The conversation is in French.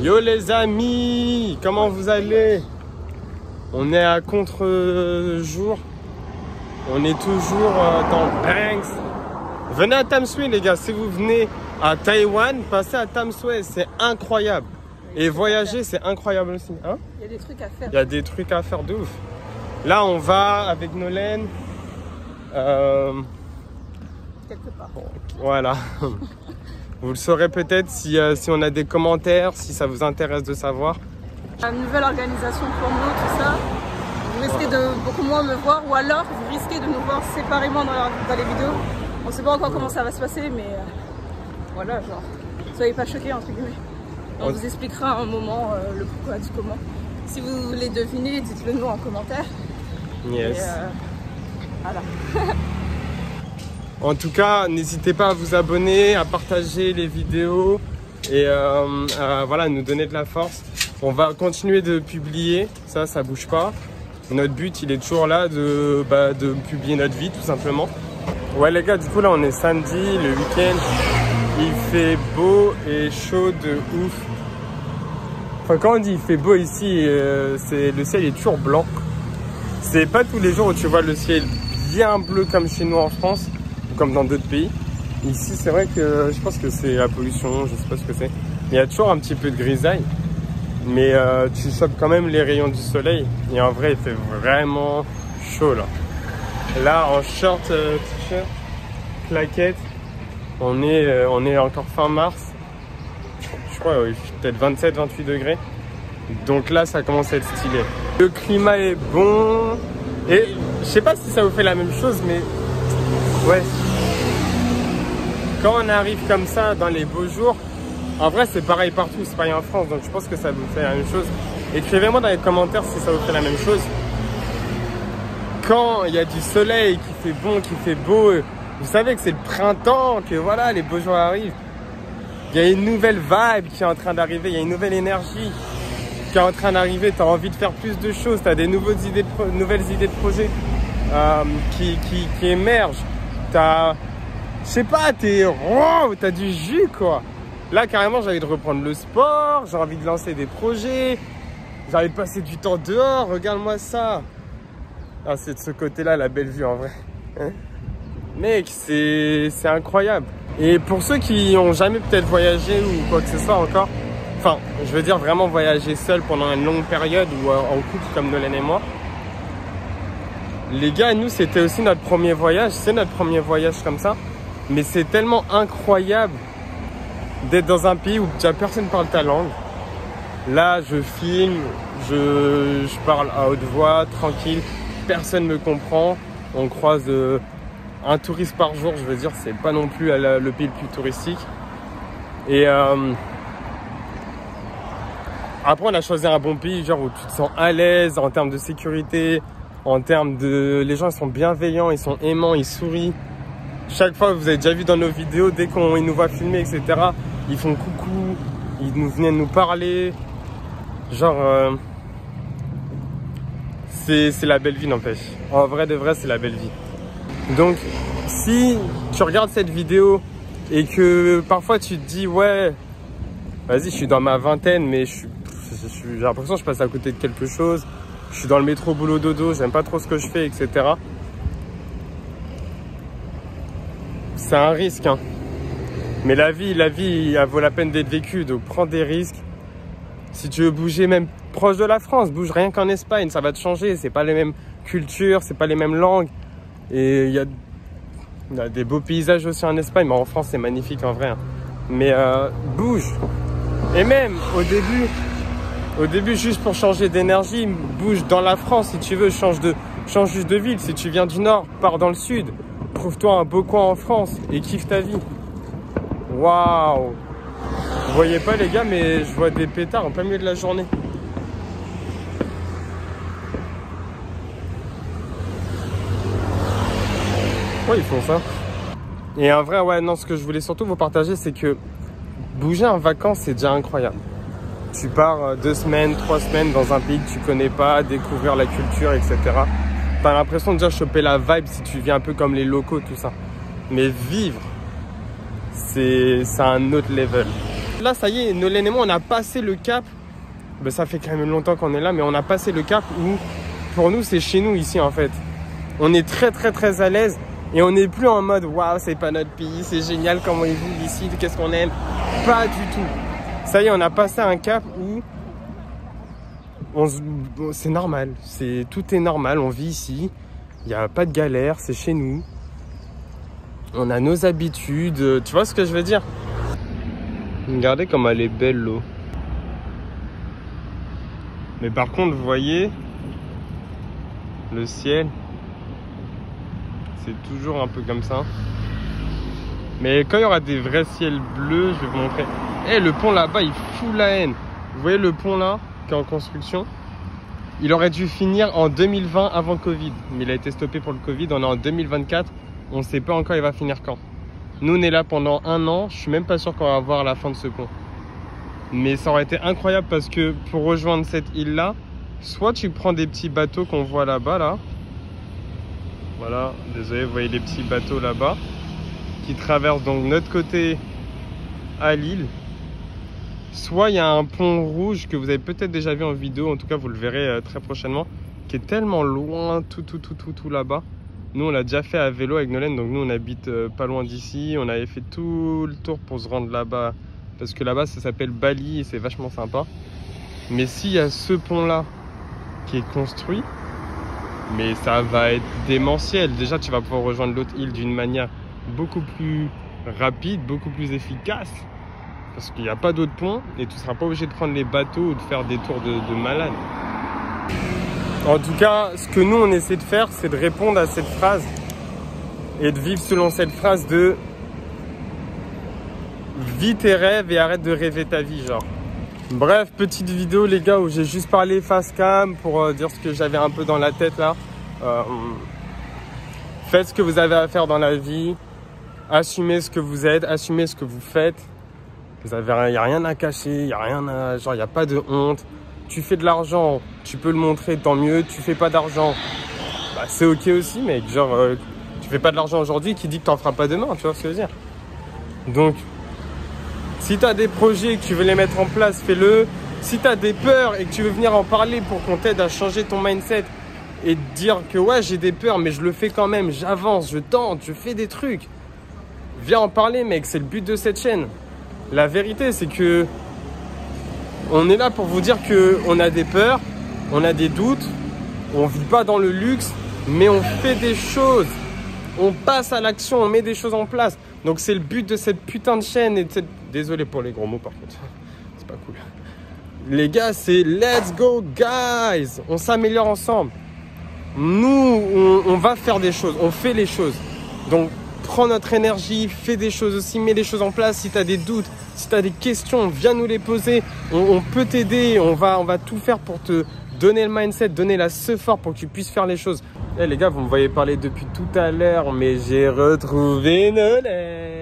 Yo les amis, comment vous allez? On est à contre-jour. On est toujours dans Banks. Venez à Tam Sui les gars, si vous venez à Taïwan, passez à Tam Sui, c'est incroyable. Et voyager, c'est incroyable aussi. Hein? Il y a des trucs à faire. Il y a des trucs à faire de ouf. Là, on va avec Nolène. Quelque part. Voilà. Vous le saurez peut-être si on a des commentaires, si ça vous intéresse de savoir. La nouvelle organisation pour nous, tout ça, vous risquez de beaucoup moins me voir, ou alors vous risquez de nous voir séparément dans les vidéos. On ne sait pas encore comment ça va se passer, mais voilà, genre, soyez pas choqués entre guillemets. On vous expliquera à un moment le pourquoi du comment. Si vous voulez deviner, dites-le nous en commentaire. Yes. Et, voilà. En tout cas, n'hésitez pas à vous abonner, à partager les vidéos et voilà, nous donner de la force. On va continuer de publier, ça bouge pas. Notre but, il est toujours là de publier notre vie, tout simplement. Ouais les gars, du coup là, on est samedi, le week-end. Il fait beau et chaud de ouf. Enfin, quand on dit il fait beau ici, le ciel est toujours blanc. C'est pas tous les jours où tu vois le ciel bien bleu comme chez nous en France, ou comme dans d'autres pays. Ici, c'est vrai que je pense que c'est la pollution, je sais pas ce que c'est. Il y a toujours un petit peu de grisaille, mais tu chopes quand même les rayons du soleil. Et en vrai, il fait vraiment chaud là. Là, en short, t-shirt, claquette, on est encore fin mars. Je crois, oui, peut-être 27-28 degrés. Donc là, ça commence à être stylé. Le climat est bon. Et je sais pas si ça vous fait la même chose, mais ouais. Quand on arrive comme ça dans les beaux jours, en vrai, c'est pareil partout, c'est pareil en France. Donc je pense que ça vous fait la même chose. Écrivez-moi dans les commentaires si ça vous fait la même chose. Quand il y a du soleil, qui fait bon, qui fait beau, vous savez que c'est le printemps, que voilà, les beaux jours arrivent. Il y a une nouvelle vibe qui est en train d'arriver, il y a une nouvelle énergie qui est en train d'arriver. Tu as envie de faire plus de choses, tu as des nouvelles idées de projets qui émergent. Je sais pas, t'as du jus quoi. Là carrément j'ai envie de reprendre le sport, j'ai envie de lancer des projets, j'ai envie de passer du temps dehors, regarde-moi ça. Ah, c'est de ce côté-là la belle vue en vrai. Mec, c'est incroyable. Et pour ceux qui n'ont jamais peut-être voyagé ou quoi que ce soit encore, enfin, je veux dire vraiment voyager seul pendant une longue période ou en couple comme Nolène et moi. Les gars, nous, c'était aussi notre premier voyage. C'est notre premier voyage comme ça. Mais c'est tellement incroyable d'être dans un pays où déjà personne ne parle ta langue. Là, je filme, je parle à haute voix, tranquille. Personne ne me comprend. On croise un touriste par jour, je veux dire, c'est pas non plus le pays le plus touristique. Et après, on a choisi un bon pays, genre où tu te sens à l'aise en termes de sécurité, en termes de... Les gens ils sont bienveillants, ils sont aimants, ils sourient. Chaque fois, vous avez déjà vu dans nos vidéos, dès qu'ils nous voient filmer, etc., ils font coucou, ils viennent nous parler. Genre... c'est la belle vie, n'empêche. En vrai de vrai, c'est la belle vie. Donc, si tu regardes cette vidéo et que parfois tu te dis, ouais, vas-y, je suis dans ma vingtaine, mais j'ai l'impression que je passe à côté de quelque chose. Je suis dans le métro boulot dodo, j'aime pas trop ce que je fais, etc. C'est un risque, hein. Mais la vie, elle vaut la peine d'être vécue, donc prends des risques. Si tu veux bouger même proche de la France, bouge rien qu'en Espagne, ça va te changer. C'est pas les mêmes cultures, c'est pas les mêmes langues. Et il y a des beaux paysages aussi en Espagne, mais en France c'est magnifique en vrai. Hein. Mais bouge. Et même au début juste pour changer d'énergie, bouge dans la France si tu veux, change juste de ville. Si tu viens du nord, pars dans le sud. Trouve-toi un beau coin en France et kiffe ta vie. Waouh! Vous voyez pas les gars, mais je vois des pétards en plein milieu de la journée. Pourquoi ils font ça? Et en vrai, ouais, non, ce que je voulais surtout vous partager, c'est que bouger en vacances, c'est déjà incroyable. Tu pars 2 semaines, 3 semaines dans un pays que tu connais pas, découvrir la culture, etc. T'as l'impression de déjà choper la vibe si tu vis un peu comme les locaux, tout ça. Mais vivre, c'est un autre level. là, ça y est, Nolène et moi, on a passé le cap. Ben, ça fait quand même longtemps qu'on est là, mais on a passé le cap où, pour nous, c'est chez nous ici, en fait. On est très à l'aise et on n'est plus en mode waouh, c'est pas notre pays, c'est génial comment ils vivent ici, qu'est-ce qu'on aime. Pas du tout. Ça y est, on a passé un cap où c'est normal, tout est normal, on vit ici, il n'y a pas de galère, c'est chez nous. On a nos habitudes, tu vois ce que je veux dire? Regardez comme elle est belle l'eau. Mais par contre, vous voyez, le ciel, c'est toujours un peu comme ça. Mais quand il y aura des vrais ciels bleus, je vais vous montrer. Eh, le pont là-bas, il fout la haine. Vous voyez le pont là, qui est en construction? Il aurait dû finir en 2020 avant le Covid. Mais il a été stoppé pour le Covid. On est en 2024. On ne sait pas encore il va finir quand. Nous, on est là pendant 1 an. Je suis même pas sûr qu'on va voir la fin de ce pont. Mais ça aurait été incroyable parce que pour rejoindre cette île-là, soit tu prends des petits bateaux qu'on voit là-bas, là. Voilà, désolé, vous voyez les petits bateaux là-bas qui traversent donc notre côté à l'île. Soit il y a un pont rouge que vous avez peut-être déjà vu en vidéo, en tout cas vous le verrez très prochainement, qui est tellement loin, tout là-bas. Nous on l'a déjà fait à vélo avec Nolène, donc nous on habite pas loin d'ici. On avait fait tout le tour pour se rendre là-bas, parce que là-bas ça s'appelle Bali et c'est vachement sympa. Mais s'il y a ce pont-là qui est construit, mais ça va être démentiel. Déjà tu vas pouvoir rejoindre l'autre île d'une manière beaucoup plus rapide, beaucoup plus efficace. Parce qu'il n'y a pas d'autre pont et tu ne seras pas obligé de prendre les bateaux ou de faire des tours de malade. En tout cas, ce que nous on essaie de faire, c'est de répondre à cette phrase et de vivre selon cette phrase de vis tes rêves et arrête de rêver ta vie, genre. Bref, petite vidéo les gars où j'ai juste parlé face cam pour dire ce que j'avais un peu dans la tête là. Faites ce que vous avez à faire dans la vie, assumez ce que vous êtes, assumez ce que vous faites. Il n'y a rien à cacher, il n'y a rien à, genre, il n'y a pas de honte. Tu fais de l'argent, tu peux le montrer, tant mieux. Tu fais pas d'argent, bah, c'est ok aussi, mec. Genre, tu fais pas de l'argent aujourd'hui, qui dit que t'en feras pas demain, tu vois ce que je veux dire? Donc, si tu as des projets et que tu veux les mettre en place, fais-le. Si tu as des peurs et que tu veux venir en parler pour qu'on t'aide à changer ton mindset et te dire que ouais, j'ai des peurs, mais je le fais quand même, j'avance, je tente, je fais des trucs. Viens en parler, mec, c'est le but de cette chaîne. La vérité, c'est que on est là pour vous dire qu'on a des peurs, on a des doutes, on vit pas dans le luxe, mais on fait des choses. On passe à l'action, on met des choses en place. Donc c'est le but de cette putain de chaîne et de cette... Désolé pour les gros mots par contre, c'est pas cool. Les gars, c'est let's go guys. On s'améliore ensemble. Nous, on va faire des choses, on fait les choses. Donc prends notre énergie, fais des choses aussi, mets des choses en place. Si tu as des doutes, si tu as des questions, viens nous les poser. On peut t'aider, on va tout faire pour te donner le mindset, donner la support pour que tu puisses faire les choses. Eh les gars, vous me voyez parler depuis tout à l'heure, mais j'ai retrouvé Nolène.